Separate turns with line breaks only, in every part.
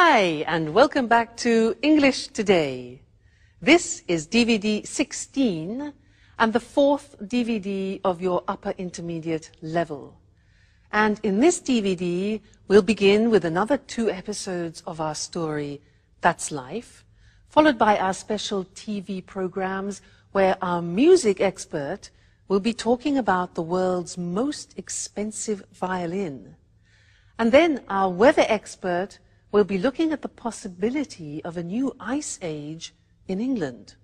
Hi, and welcome back to English Today. This is DVD 16 and the fourth DVD of your upper intermediate level. And in this DVD, we'll begin with another 2 episodes of our story, That's Life, followed by our special TV programs where our music expert will be talking about the world's most expensive violin. And then our weather expert will be looking at the possibility of a new ice age in England.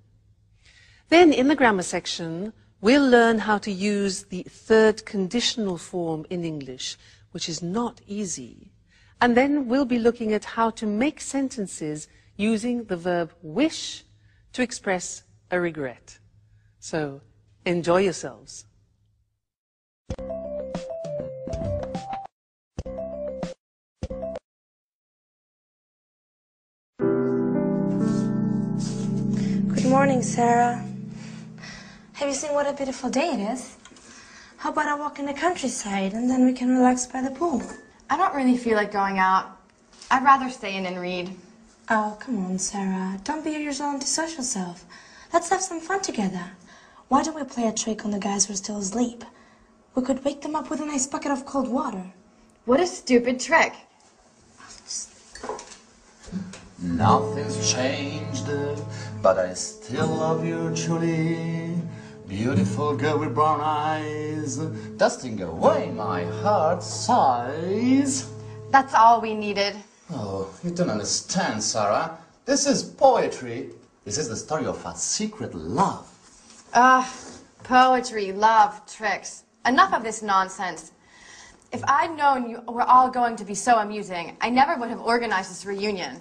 Then in the grammar section, we'll learn how to use the third conditional form in English, which is not easy. And then we'll be looking at how to make sentences using the verb wish to express a regret. So, enjoy yourselves.
Good morning, Sarah. Have you seen what a beautiful day it is? How about I walk in the countryside and then we can relax by the pool?
I don't really feel like going out. I'd rather stay in and read.
Oh, come on, Sarah. Don't be your usual antisocial self. Let's have some fun together. Why don't we play a trick on the guys who are still asleep? We could wake them up with a nice bucket of cold water.
What a stupid trick.
Nothing's changed, but I still love you, Julie. Beautiful girl with brown eyes, dusting away my heart's sighs.
That's all we needed.
Oh, you don't understand, Sarah. This is poetry. This is the story of a secret love.
Poetry, love, tricks. Enough of this nonsense. If I'd known you were all going to be so amusing, I never would have organized this reunion.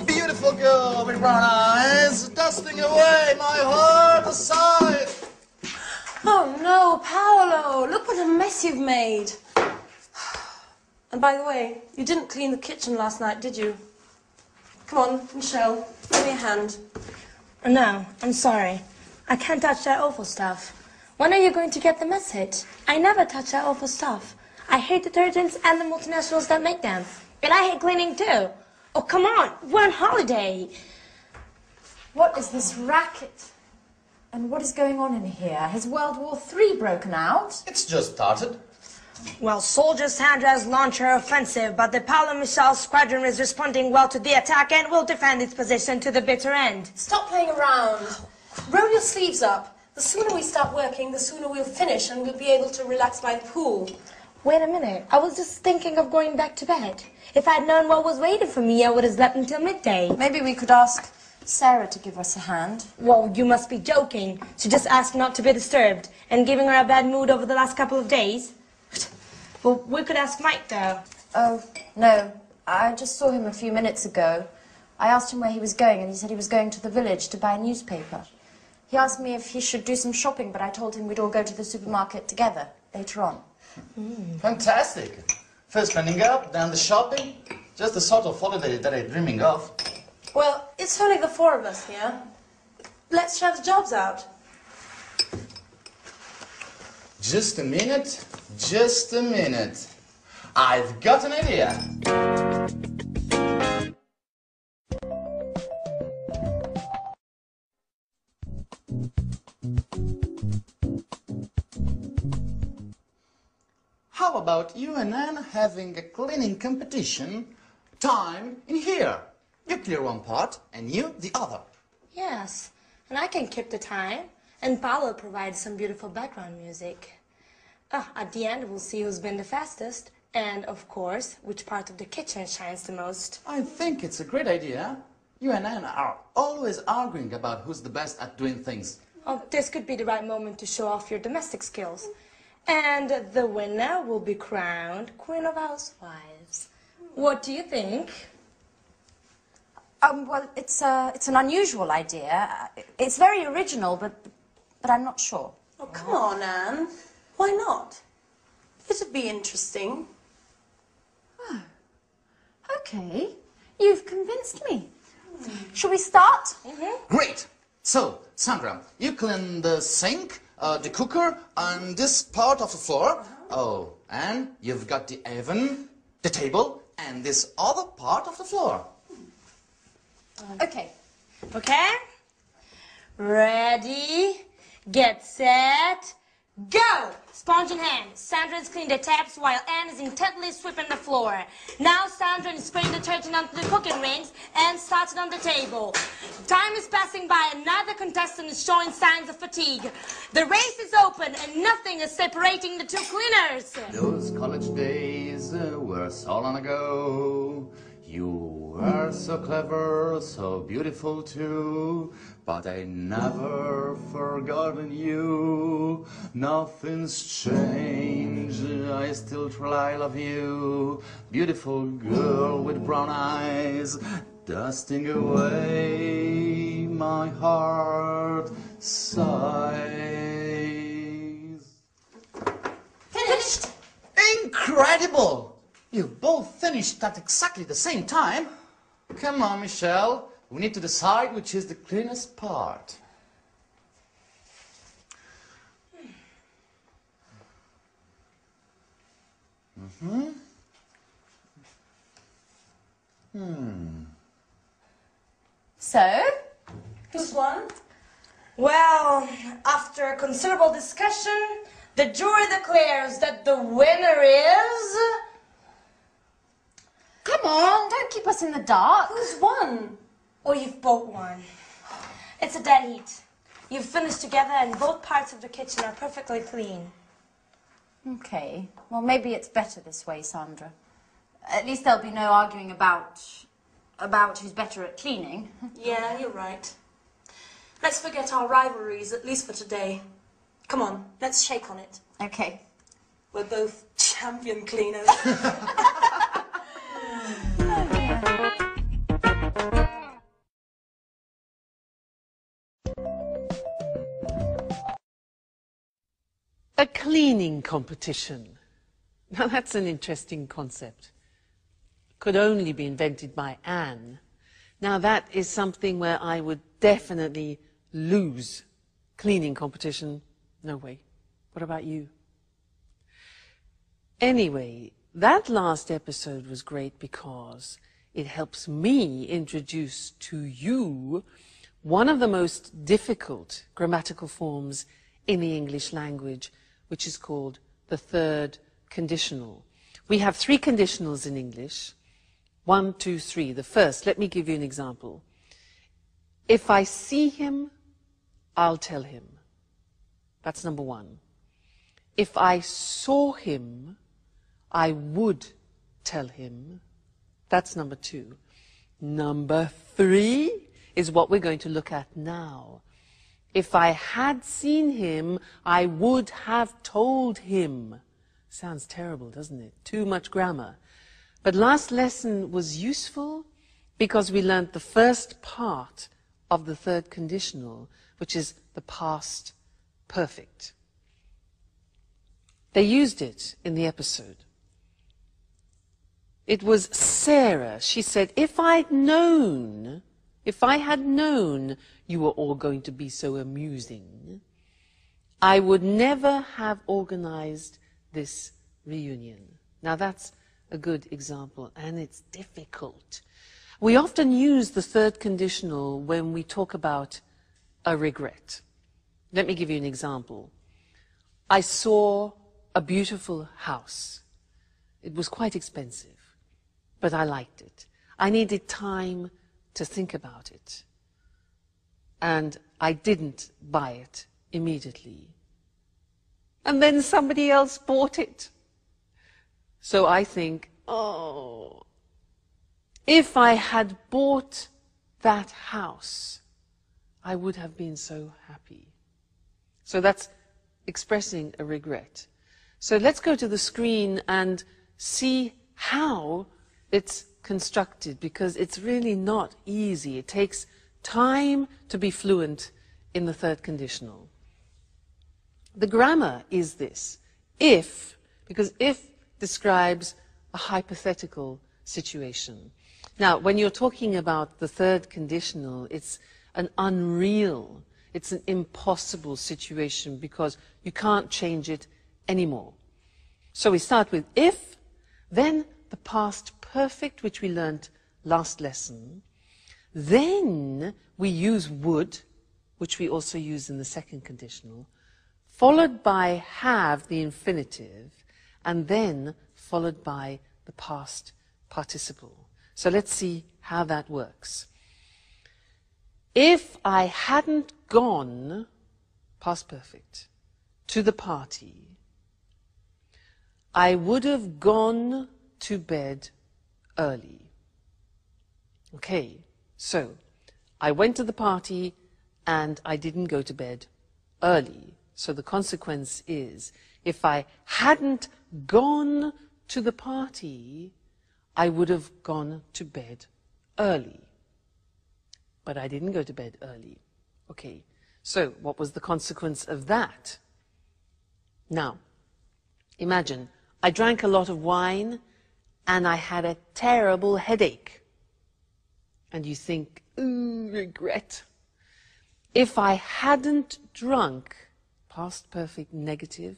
Beautiful girl with brown eyes, dusting away my heart aside.
Oh no, Paolo! Look what a mess you've made. And by the way, you didn't clean the kitchen last night, did you? Come on, Michelle, give me a hand. No, I'm sorry. I can't touch that awful stuff. When are you going to get the message? I never touch that awful stuff. I hate detergents and the multinationals that make them. And I hate cleaning too. Oh, come on, we're on holiday.
What is this racket? And what is going on in here? Has World War III broken out?
It's just started.
Well, soldiers Sandra's launch her offensive, but the Paolo Michel squadron is responding well to the attack and will defend its position to the bitter end.
Stop playing around. Roll your sleeves up. The sooner we start working, the sooner we'll finish and we'll be able to relax by the pool.
Wait a minute. I was just thinking of going back to bed. If I'd known what was waiting for me, I would have slept until midday.
Maybe we could ask Sarah to give us a hand.
Well, you must be joking. She just asked not to be disturbed and giving her a bad mood over the last couple of days. Well, we could ask Mike, though.
Oh, no. I just saw him a few minutes ago. I asked him where he was going, and he said he was going to the village to buy a newspaper. He asked me if he should do some shopping, but I told him we'd all go to the supermarket together later on.
Fantastic. First cleaning up, then the shopping. Just the sort of holiday that I'm dreaming of.
Well, it's only the 4 of us here. Let's try the jobs out.
Just a minute, just a minute. I've got an idea. How about you and Anne having a cleaning competition? Time in here. You clear one part and you the other.
Yes, and I can keep the time. And Paolo provides some beautiful background music. At the end, we'll see who's been the fastest. And, of course, which part of the kitchen shines the most.
I think it's a great idea. You and Anne are always arguing about who's the best at doing things.
Oh, this could be the right moment to show off your domestic skills. And the winner will be crowned Queen of Housewives. What do you think?
Well, it's an unusual idea. It's very original, but I'm not sure.
Oh, come on, Anne. Why not? It'd be interesting.
Oh, okay. You've convinced me. Shall we start?
Great! So, Sandra, you clean the sink, the cooker, and this part of the floor. Oh, and you've got the oven, the table, and this other part of the floor.
Okay.
Okay? Ready, get set, go! Sponge in hand. Sandra has cleaned the taps while Anne is intently sweeping the floor. Now Sandra is spraying detergent onto the cooking rings and started on the table. Time is passing by. Another contestant is showing signs of fatigue. The race is open and nothing is separating the two cleaners.
Those college days were so long ago. You were so clever, so beautiful too, but I never forgotten you. Nothing's changed, I still try love you. Beautiful girl with brown eyes, dusting away my heart sighs.
Finished.
Incredible! You both finished at exactly the same time. Come on, Michelle. We need to decide which is the cleanest part.
So?
Who's won? Well, after considerable discussion, the jury declares that the winner is...
Come on, don't keep us in the dark.
Who's won? Or you've both won. It's a dead heat. You've finished together and both parts of the kitchen are perfectly clean.
Okay, well maybe it's better this way, Sandra. At least there'll be no arguing about who's better at cleaning.
Yeah, you're right. Let's forget our rivalries, at least for today. Come on, let's shake on it.
Okay.
We're both champion cleaners.
A cleaning competition. Now that's an interesting concept. Could only be invented by Anne. Now that is something where I would definitely lose. Cleaning competition, no way. What about you? Anyway, that last episode was great because it helps me introduce to you one of the most difficult grammatical forms in the English language, which is called the third conditional. We have three conditionals in English. 1, 2, 3. The first, let me give you an example. If I see him, I'll tell him. That's number 1. If I saw him, I would tell him. That's number 2. Number 3 is what we're going to look at now. If I had seen him, I would have told him. Sounds terrible, doesn't it? Too much grammar. But last lesson was useful because we learned the first part of the third conditional, which is the past perfect. They used it in the episode. It was Sarah. She said, if I had known you were all going to be so amusing, I would never have organized this reunion. Now that's a good example, and it's difficult. We often use the third conditional when we talk about a regret. Let me give you an example. I saw a beautiful house. It was quite expensive, but I liked it. I needed time to think about it. And I didn't buy it immediately. And then somebody else bought it. So I think, oh, if I had bought that house, I would have been so happy. So that's expressing a regret. So let's go to the screen and see how it's constructed, because it's really not easy. It takes time to be fluent in the third conditional. The grammar is this. If, because if describes a hypothetical situation. Now, when you're talking about the third conditional, it's an unreal, it's an impossible situation because you can't change it anymore. So we start with if, then the past perfect, which we learnt last lesson. Then we use would, which we also use in the second conditional, followed by have, the infinitive, and then followed by the past participle. So let's see how that works. If I hadn't gone, past perfect, to the party, I would have gone to bed early. Okay, so I went to the party and I didn't go to bed early. So the consequence is, if I hadn't gone to the party, I would have gone to bed early. But I didn't go to bed early. Okay, so what was the consequence of that? Now, imagine I drank a lot of wine and I had a terrible headache. And you think, ooh, regret. If I hadn't drunk, past perfect negative,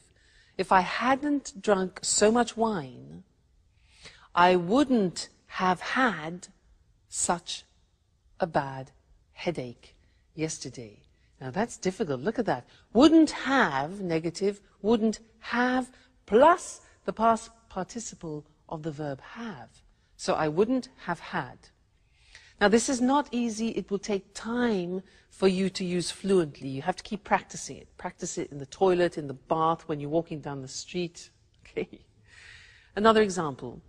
if I hadn't drunk so much wine, I wouldn't have had such a bad headache yesterday. Now that's difficult. Look at that. Wouldn't have, negative, wouldn't have, plus the past participle of the verb have. So I wouldn't have had. Now this is not easy. It will take time for you to use fluently. You have to keep practicing it. Practice it in the toilet, in the bath, when you're walking down the street. Okay. Another example.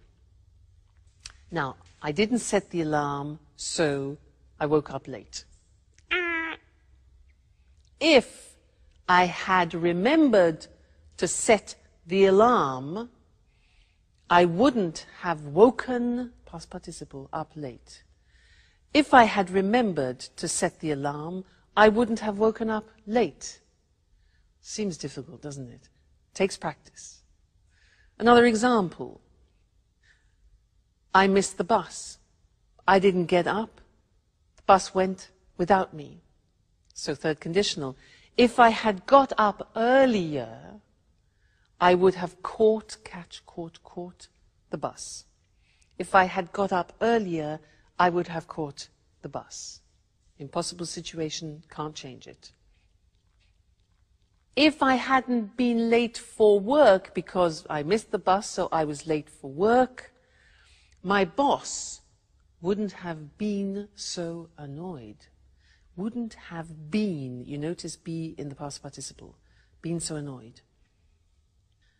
Now, I didn't set the alarm, so I woke up late. If I had remembered to set the alarm, I wouldn't have woken, past participle, up late. If I had remembered to set the alarm, I wouldn't have woken up late. Seems difficult, doesn't it? Takes practice. Another example. I missed the bus. I didn't get up. The bus went without me. So third conditional. If I had got up earlier, I would have caught the bus. If I had got up earlier, I would have caught the bus. Impossible situation, can't change it. If I hadn't been late for work because I missed the bus, so I was late for work, my boss wouldn't have been so annoyed. Wouldn't have been, you notice be in the past participle, been so annoyed.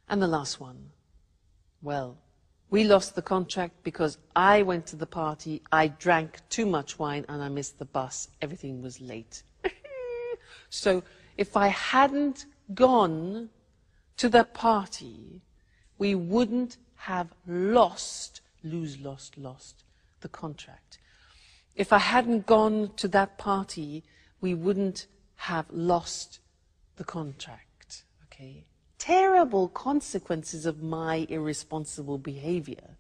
And the last one. Well, we lost the contract because I went to the party, I drank too much wine, and I missed the bus. Everything was late. So if I hadn't gone to the party, we wouldn't have lost the contract. If I hadn't gone to that party, we wouldn't have lost the contract. Okay? Terrible consequences of my irresponsible behavior.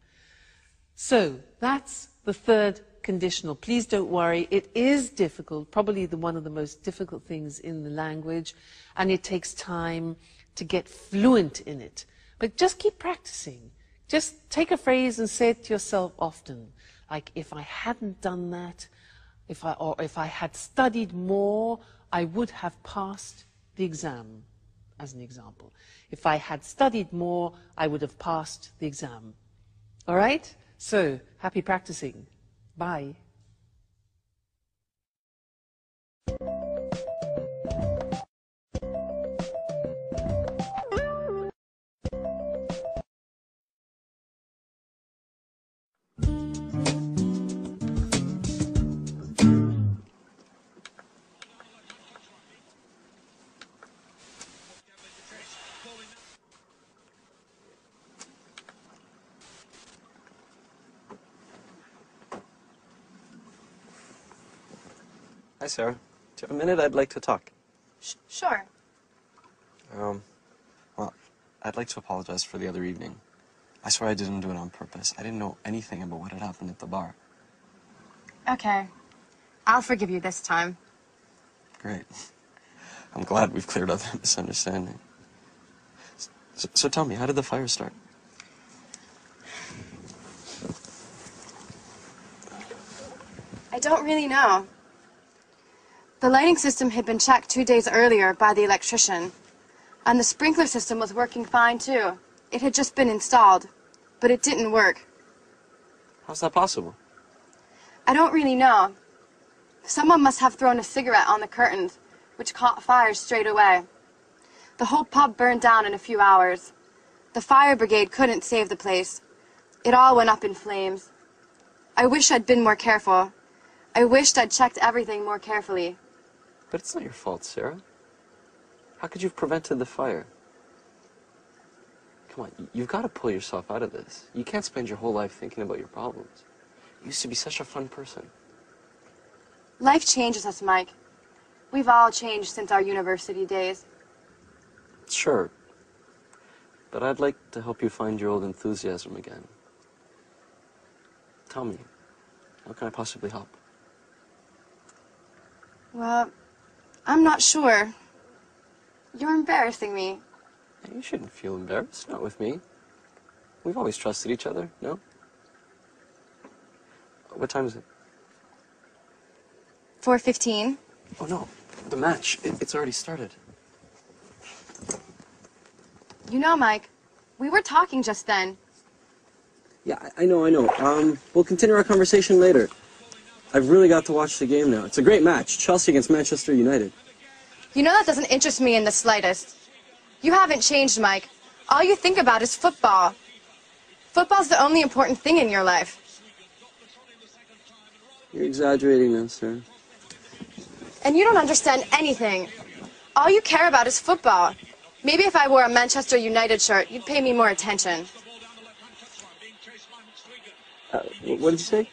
So that's the third conditional. Please don't worry, it is difficult, probably one of the most difficult things in the language, and it takes time to get fluent in it. But just keep practicing. Just take a phrase and say it to yourself often. Like, if I hadn't done that, if I had studied more, I would have passed the exam, as an example. If I had studied more, I would have passed the exam. All right? So, happy practicing. Bye.
Hi, Sarah. Do you have a minute? I'd like to talk.
Sure.
Well, I'd like to apologize for the other evening. I swear I didn't do it on purpose. I didn't know anything about what had happened at the bar.
Okay. I'll forgive you this time.
Great. I'm glad we've cleared up that misunderstanding. So tell me, how did the fire start?
I don't really know. The lighting system had been checked 2 days earlier by the electrician, and the sprinkler system was working fine too. It had just been installed, but it didn't work.
How's that possible?
I don't really know. Someone must have thrown a cigarette on the curtains, which caught fire straight away. The whole pub burned down in a few hours. The fire brigade couldn't save the place. It all went up in flames. I wish I'd been more careful. I wished I'd checked everything more carefully.
But it's not your fault, Sarah. How could you have prevented the fire? Come on, you've got to pull yourself out of this. You can't spend your whole life thinking about your problems. You used to be such a fun person.
Life changes us, Mike. We've all changed since our university days.
Sure. But I'd like to help you find your old enthusiasm again. Tell me, how can I possibly help?
Well, I'm not sure. You're embarrassing me.
Hey, you shouldn't feel embarrassed, not with me. We've always trusted each other, no? What time is it?
4:15.
Oh, no. The match. It's already started.
You know, Mike, we were talking just then.
Yeah, I know. We'll continue our conversation later. I've really got to watch the game now. It's a great match. Chelsea against Manchester United.
You know that doesn't interest me in the slightest. You haven't changed, Mike. All you think about is football. Football's the only important thing in your life.
You're exaggerating now, sir.
And you don't understand anything. All you care about is football. Maybe if I wore a Manchester United shirt, you'd pay me more attention.
What did you say?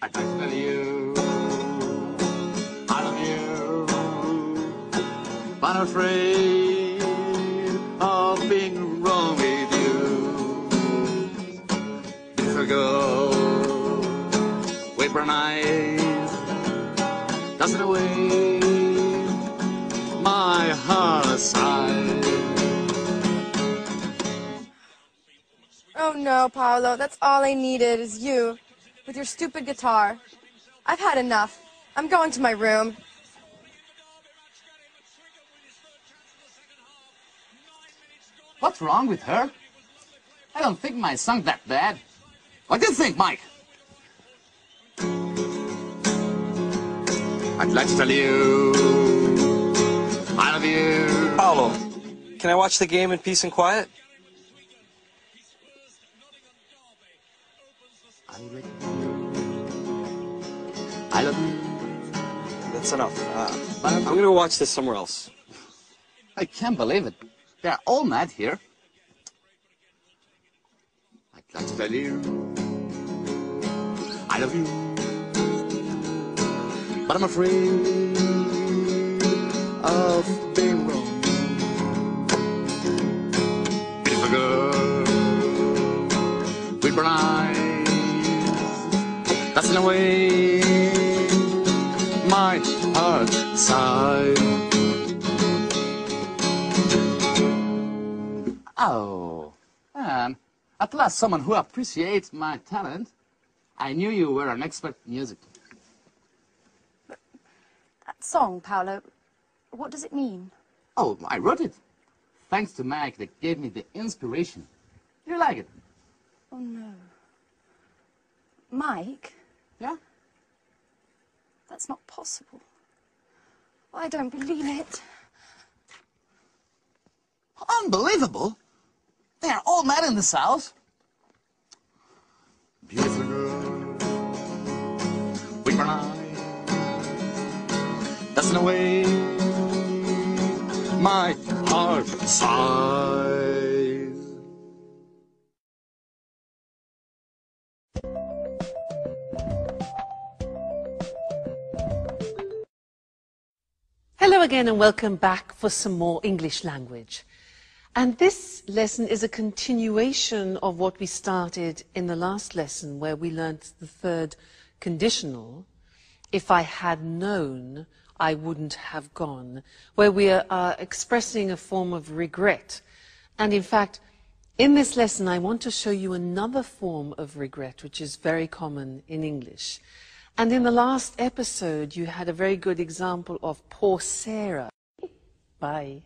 I tell you, I love you, but I'm afraid of being wrong with you. Beautiful girl with brown eyes, dancing away my heart aside.
Oh no, Paolo, that's all I needed is you, with your stupid guitar. I've had enough. I'm going to my room.
What's wrong with her? I don't think my song's that bad. What do you think, Mike? I'd like to tell you, I love you.
Paolo, can I watch the game in peace and quiet?
I love you.
That's enough. I'm going to go watch this somewhere else.
I can't believe it. They're all mad here. I'd like to tell you, I love you, but I'm afraid of being wrong. Beautiful girl with brown eyes, that's in a way my heart sigh. Oh, and at last someone who appreciates my talent. I knew you were an expert in music.
That song, Paolo, what does it mean?
Oh, I wrote it. Thanks to Mike that gave me the inspiration. You like it?
Oh no. Mike?
Yeah?
That's not possible. I don't believe it.
Unbelievable. They are all mad in this house. Beautiful girl with brown eyes,
dancing away. My heart sighs.
Hello again and welcome back for some more English language. And this lesson is a continuation of what we started in the last lesson, where we learnt the third conditional, if I had known, I wouldn't have gone, where we are expressing a form of regret. And in fact, in this lesson, I want to show you another form of regret, which is very common in English. And in the last episode, you had a very good example of poor Sarah. Bye.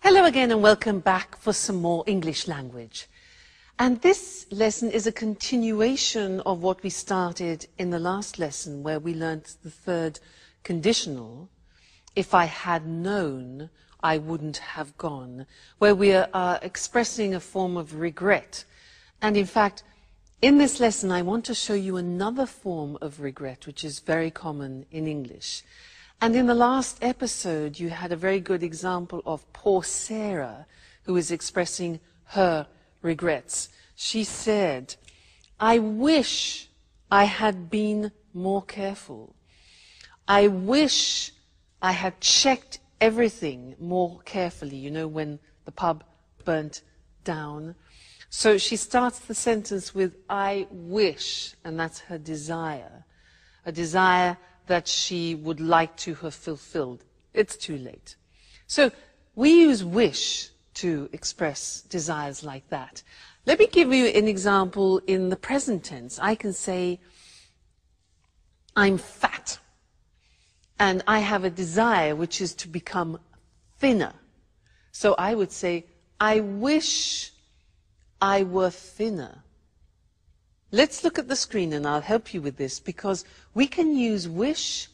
Hello again and welcome back for some more English language. And this lesson is a continuation of what we started in the last lesson, where we learnt the third conditional, if I had known, I wouldn't have gone, where we are expressing a form of regret. And in fact, in this lesson, I want to show you another form of regret, which is very common in English. And in the last episode, you had a very good example of poor Sarah, who is expressing her regrets. She said, I wish I had been more careful. I wish I had checked everything more carefully, you know, when the pub burnt down. So she starts the sentence with, I wish, and that's her desire. A desire that she would like to have fulfilled. It's too late. So we use wish to express desires like that. Let me give you an example in the present tense. I can say, I'm fat, and I have a desire which is to become thinner. So I would say, I wish I were thinner. Let's look at the screen and I'll help you with this, because we can use wish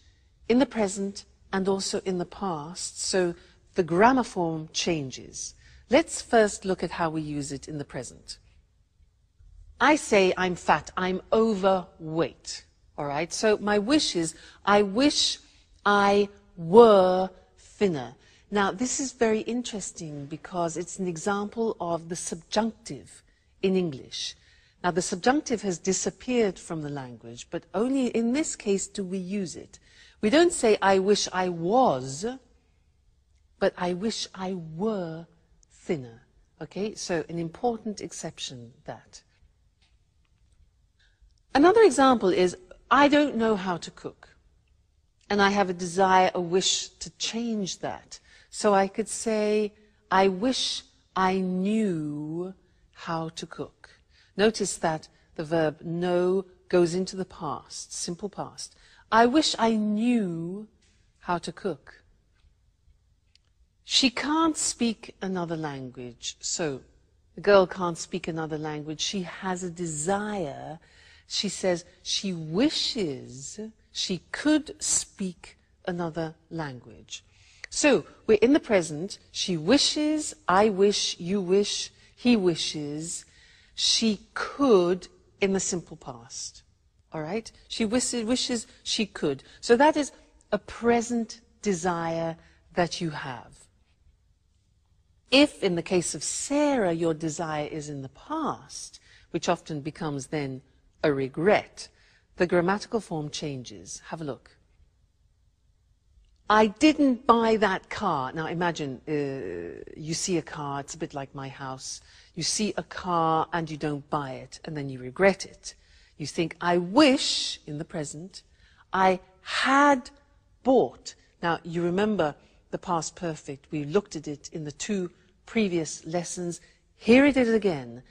in the present and also in the past, so the grammar form changes. Let's first look at how we use it in the present. I say I'm fat, I'm overweight, all right? So my wish is, I wish I were thinner. Now, this is very interesting because it's an example of the subjunctive in English. Now, the subjunctive has disappeared from the language, but only in this case do we use it. We don't say, I wish I was, but I wish I were thinner. Okay, so an important exception, that. Another example is, I don't know how to cook, and I have a desire, a wish to change that. So I could say, I wish I knew how to cook. Notice that the verb know goes into the past, simple past. I wish I knew how to cook. She can't speak another language. So the girl can't speak another language. She has a desire. She says she wishes she could speak another language. So we're in the present. She wishes, I wish, you wish, he wishes. She could in the simple past. All right? She wishes she could. So that is a present desire that you have. If, in the case of Sarah, your desire is in the past, which often becomes then a regret, the grammatical form changes. Have a look. I didn't buy that car. Now imagine you see a car, it's a bit like my house. You see a car and you don't buy it, and then you regret it. You think, I wish, in the present, I had bought. Now you remember the past perfect. We looked at it in the 2 previous lessons. Here it is again.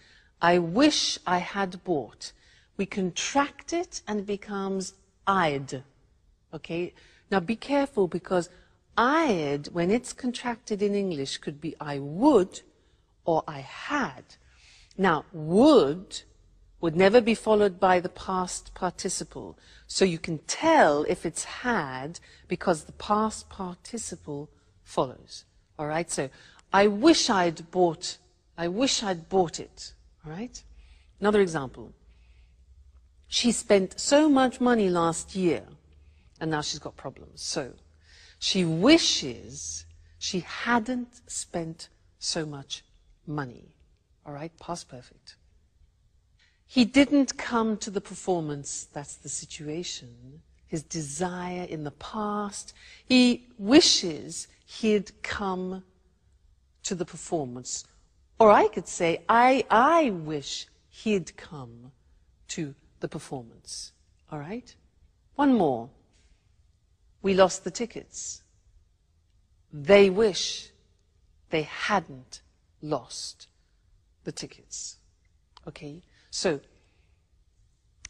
I wish I had bought. We contract it and it becomes I'd. Okay? Now be careful, because I'd, when it's contracted in English, could be I would or I had. Now, would would never be followed by the past participle. So you can tell if it's had because the past participle follows. All right? So I wish I'd bought it. All right? Another example. She spent so much money last year, and now she's got problems. So she wishes she hadn't spent so much money. All right? Past perfect. He didn't come to the performance. That's the situation. His desire in the past. He wishes he'd come to the performance. Or I could say, I wish he'd come to the performance. All right? One more. We lost the tickets. They wish they hadn't lost the tickets. Okay? So,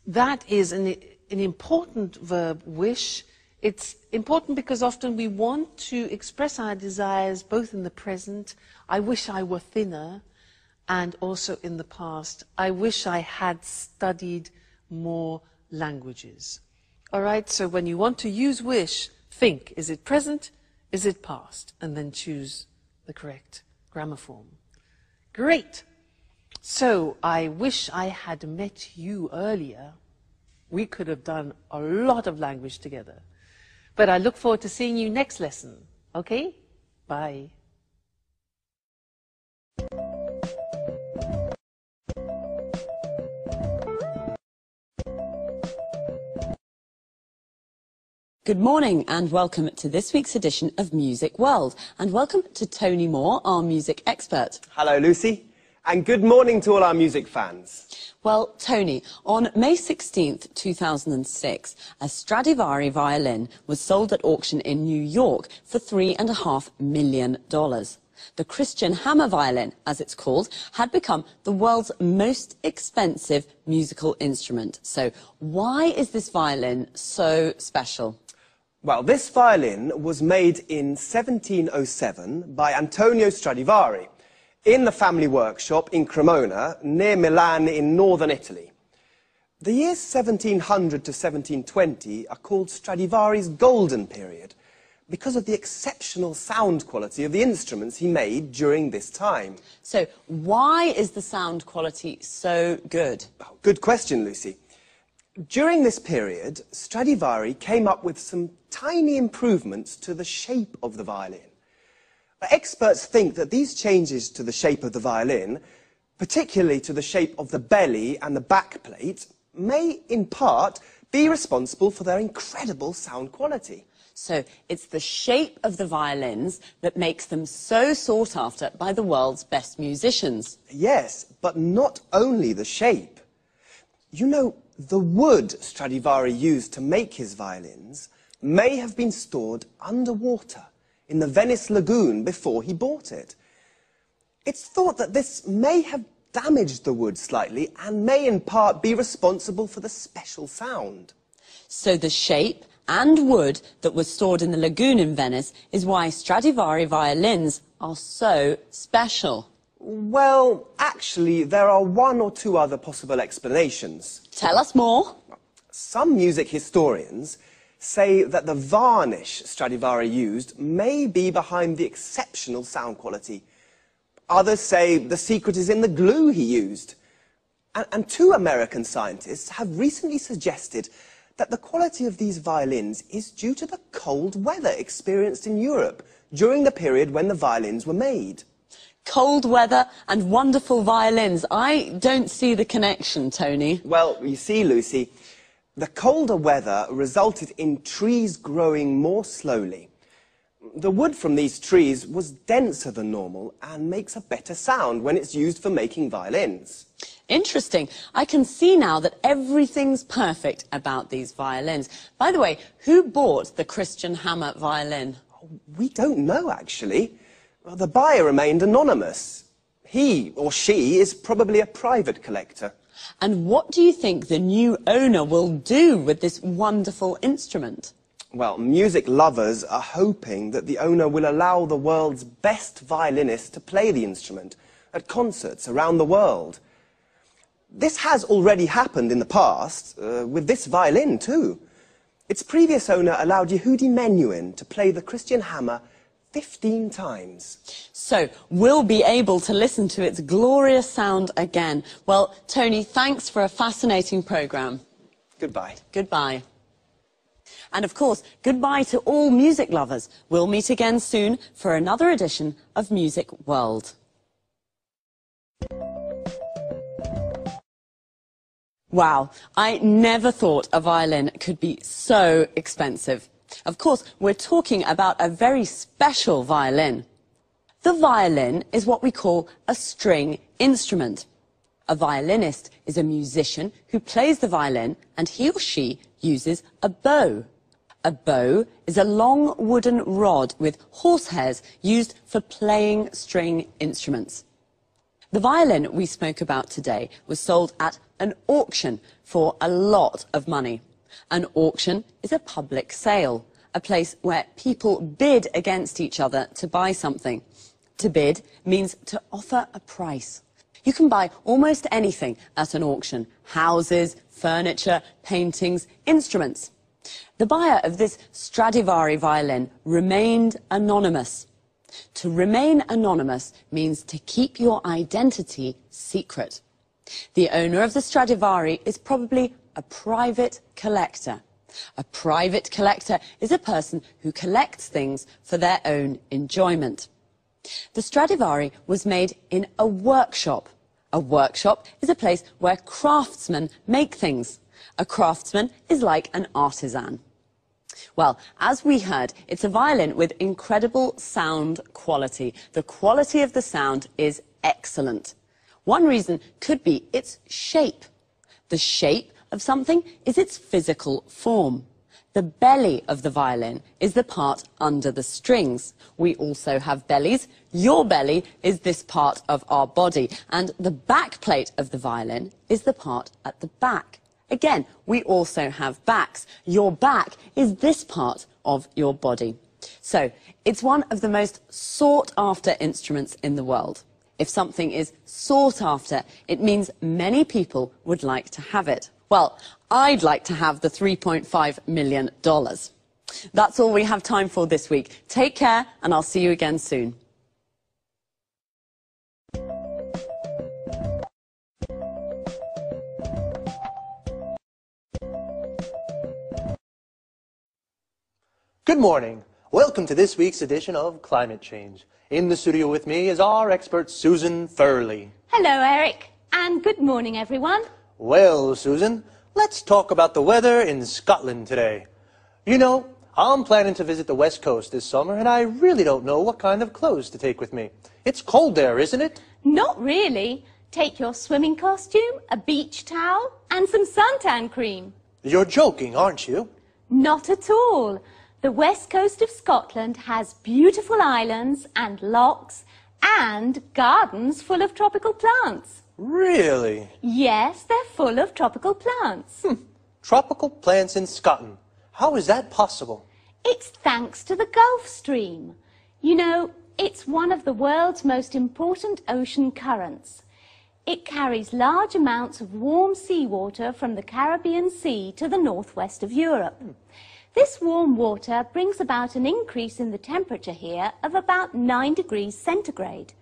that is an important verb, wish. It's important because often we want to express our desires both in the present, I wish I were thinner, and also in the past, I wish I had studied more languages. All right, so when you want to use wish, think, is it present, is it past? And then choose the correct grammar form. Great. So, I wish I had met you earlier. We could have done a lot of language together. But I look forward to seeing you next lesson. Okay? Bye.
Good morning and welcome to this week's edition of Music World. And welcome to Tony Moore, our music expert.
Hello, Lucy. And good morning to all our music fans.
Well, Tony, on May 16th, 2006, a Stradivari violin was sold at auction in New York for $3.5 million. The Christian hammer violin, as it's called, had become the world's most expensive musical instrument. So why is this violin so special?
Well, this violin was made in 1707 by Antonio Stradivari in the family workshop in Cremona, near Milan in northern Italy. The years 1700 to 1720 are called Stradivari's golden period because of the exceptional sound quality of the instruments he made during this time.
So why is the sound quality so good?
Oh, good question, Lucy. During this period, Stradivari came up with some tiny improvements to the shape of the violin. Experts think that these changes to the shape of the violin, particularly to the shape of the belly and the back plate, may in part be responsible for their incredible sound quality.
So it's the shape of the violins that makes them so sought after by the world's best musicians.
Yes, but not only the shape. You know, the wood Stradivari used to make his violins may have been stored underwater in the Venice lagoon before he bought it. It's thought that this may have damaged the wood slightly and may in part be responsible for the special sound.
So the shape and wood that was stored in the lagoon in Venice is why Stradivari violins are so special.
Well, actually, there are one or two other possible explanations.
Tell us more.
Some music historians say that the varnish Stradivari used may be behind the exceptional sound quality. Others say the secret is in the glue he used. And two American scientists have recently suggested that the quality of these violins is due to the cold weather experienced in Europe during the period when the violins were made.
Cold weather and wonderful violins. I don't see the connection, Tony.
Well, you see, Lucy, the colder weather resulted in trees growing more slowly. The wood from these trees was denser than normal and makes a better sound when it's used for making violins.
Interesting. I can see now that everything's perfect about these violins. By the way, who bought the Christian hammer violin?
We don't know, actually. Well, the buyer remained anonymous. He or she is probably a private collector.
And what do you think the new owner will do with this wonderful instrument?
Well, music lovers are hoping that the owner will allow the world's best violinists to play the instrument at concerts around the world. This has already happened in the past, with this violin too. Its previous owner allowed Yehudi Menuhin to play the Christian hammer 15 times.
So we'll be able to listen to its glorious sound again. Well, Tony, thanks for a fascinating programme.
Goodbye.
Goodbye. And of course, goodbye to all music lovers. We'll meet again soon for another edition of Music World. Wow, I never thought a violin could be so expensive. Of course, we're talking about a very special violin. The violin is what we call a string instrument. A violinist is a musician who plays the violin, and he or she uses a bow. A bow is a long wooden rod with horsehairs used for playing string instruments. The violin we spoke about today was sold at an auction for a lot of money. An auction is a public sale, a place where people bid against each other to buy something. To bid means to offer a price. You can buy almost anything at an auction: houses, furniture, paintings, instruments. The buyer of this Stradivari violin remained anonymous. To remain anonymous means to keep your identity secret. The owner of the Stradivari is probably a private collector. A private collector is a person who collects things for their own enjoyment. The Stradivari was made in a workshop. A workshop is a place where craftsmen make things. A craftsman is like an artisan. Well, as we heard, it's a violin with incredible sound quality. The quality of the sound is excellent. One reason could be its shape. The shape of something is its physical form. The belly of the violin is the part under the strings. We also have bellies. Your belly is this part of our body, and the back plate of the violin is the part at the back. Again, we also have backs. Your back is this part of your body. So, it's one of the most sought-after instruments in the world. If something is sought after, it means many people would like to have it. Well, I'd like to have the $3.5 million. That's all we have time for this week. Take care, and I'll see you again soon.
Good morning. Welcome to this week's edition of Climate Change. In the studio with me is our expert, Susan Furley.
Hello, Eric, and good morning, everyone.
Well, Susan, let's talk about the weather in Scotland today. You know, I'm planning to visit the West Coast this summer, and I really don't know what kind of clothes to take with me. It's cold there, isn't it?
Not really. Take your swimming costume, a beach towel, and some suntan cream.
You're joking, aren't you?
Not at all. The west coast of Scotland has beautiful islands and lochs and gardens full of tropical plants.
Really?
Yes, they're full of tropical plants.
Tropical plants in Scotland. How is that possible?
It's thanks to the Gulf Stream. You know, it's one of the world's most important ocean currents. It carries large amounts of warm seawater from the Caribbean Sea to the northwest of Europe. This warm water brings about an increase in the temperature here of about 9 degrees centigrade.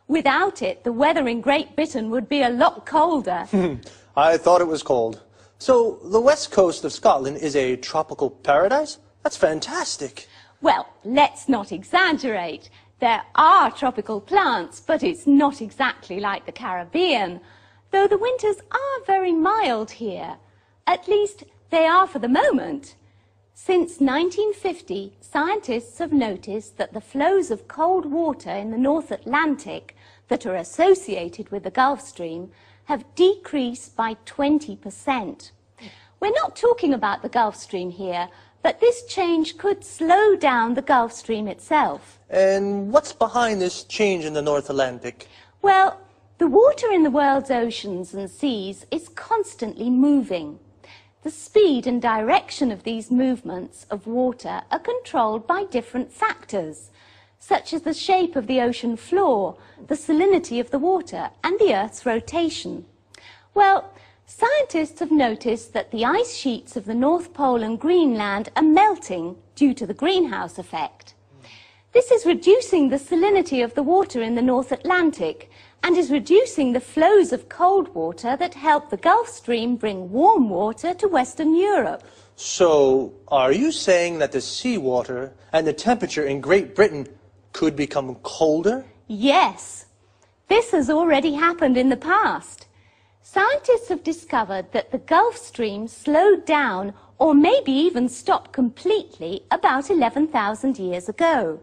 Without it, the weather in Great Britain would be a lot colder.
I thought it was cold. So, the west coast of Scotland is a tropical paradise? That's fantastic.
Well, let's not exaggerate. There are tropical plants, but it's not exactly like the Caribbean, though the winters are very mild here. At least, they are for the moment. Since 1950, scientists have noticed that the flows of cold water in the North Atlantic that are associated with the Gulf Stream have decreased by 20%. We're not talking about the Gulf Stream here, but this change could slow down the Gulf Stream itself.
And what's behind this change in the North Atlantic?
Well, the water in the world's oceans and seas is constantly moving. The speed and direction of these movements of water are controlled by different factors, such as the shape of the ocean floor, the salinity of the water, and the Earth's rotation. Well, scientists have noticed that the ice sheets of the North Pole and Greenland are melting due to the greenhouse effect. This is reducing the salinity of the water in the North Atlantic and is reducing the flows of cold water that help the Gulf Stream bring warm water to Western Europe.
So, are you saying that the seawater and the temperature in Great Britain could become colder?
Yes. This has already happened in the past. Scientists have discovered that the Gulf Stream slowed down or maybe even stopped completely about 11,000 years ago.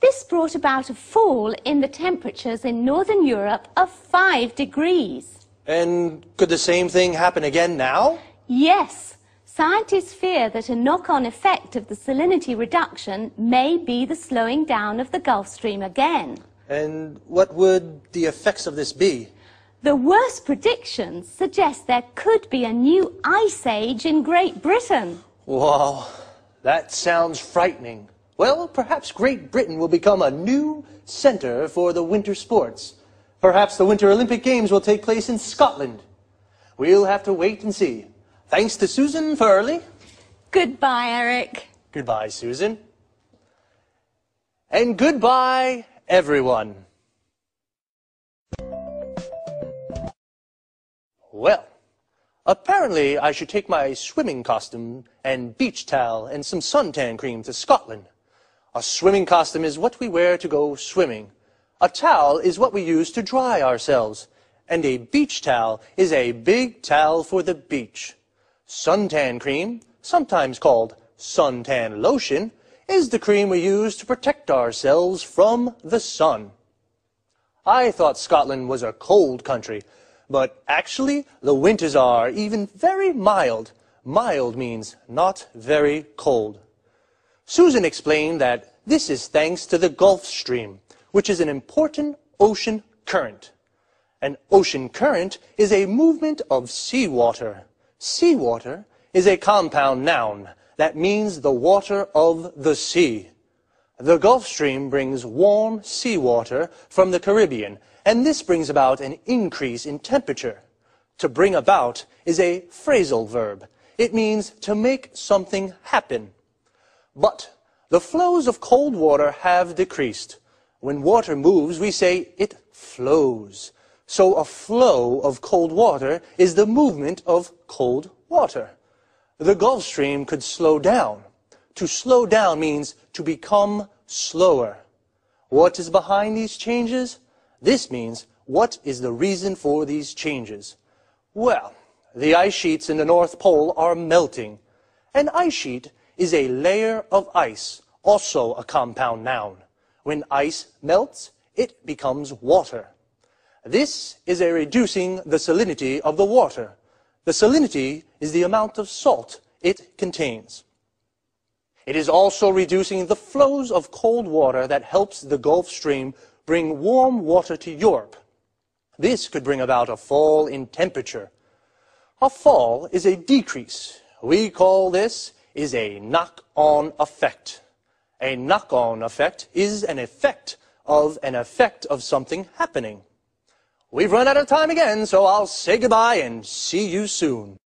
This brought about a fall in the temperatures in Northern Europe of 5 degrees.
And could the same thing happen again now?
Yes. Scientists fear that a knock-on effect of the salinity reduction may be the slowing down of the Gulf Stream again.
And what would the effects of this be?
The worst predictions suggest there could be a new ice age in Great Britain.
Wow, that sounds frightening. Well, perhaps Great Britain will become a new center for the winter sports. Perhaps the Winter Olympic Games will take place in Scotland. We'll have to wait and see. Thanks to Susan Furley.
Goodbye, Eric.
Goodbye, Susan. And goodbye, everyone. Well, apparently I should take my swimming costume and beach towel and some suntan cream to Scotland. A swimming costume is what we wear to go swimming. A towel is what we use to dry ourselves. And a beach towel is a big towel for the beach. Suntan cream, sometimes called suntan lotion, is the cream we use to protect ourselves from the sun. I thought Scotland was a cold country, but actually the winters are even very mild. Mild means not very cold. Susan explained that this is thanks to the Gulf Stream, which is an important ocean current. An ocean current is a movement of seawater. Seawater is a compound noun that means the water of the sea. The Gulf Stream brings warm seawater from the Caribbean, and this brings about an increase in temperature. To bring about is a phrasal verb. It means to make something happen. But the flows of cold water have decreased. When water moves, we say it flows. So a flow of cold water is the movement of cold water. The Gulf Stream could slow down. To slow down means to become slower. What is behind these changes? This means, what is the reason for these changes? Well, the ice sheets in the North Pole are melting. An ice sheet is a layer of ice, also a compound noun. When ice melts, it becomes water. This is a reducing the salinity of the water. The salinity is the amount of salt it contains. It is also reducing the flows of cold water that helps the Gulf Stream bring warm water to Europe. This could bring about a fall in temperature. A fall is a decrease. We call this is a knock-on effect. A knock-on effect is an effect of something happening. We've run out of time again, so I'll say goodbye and see you soon.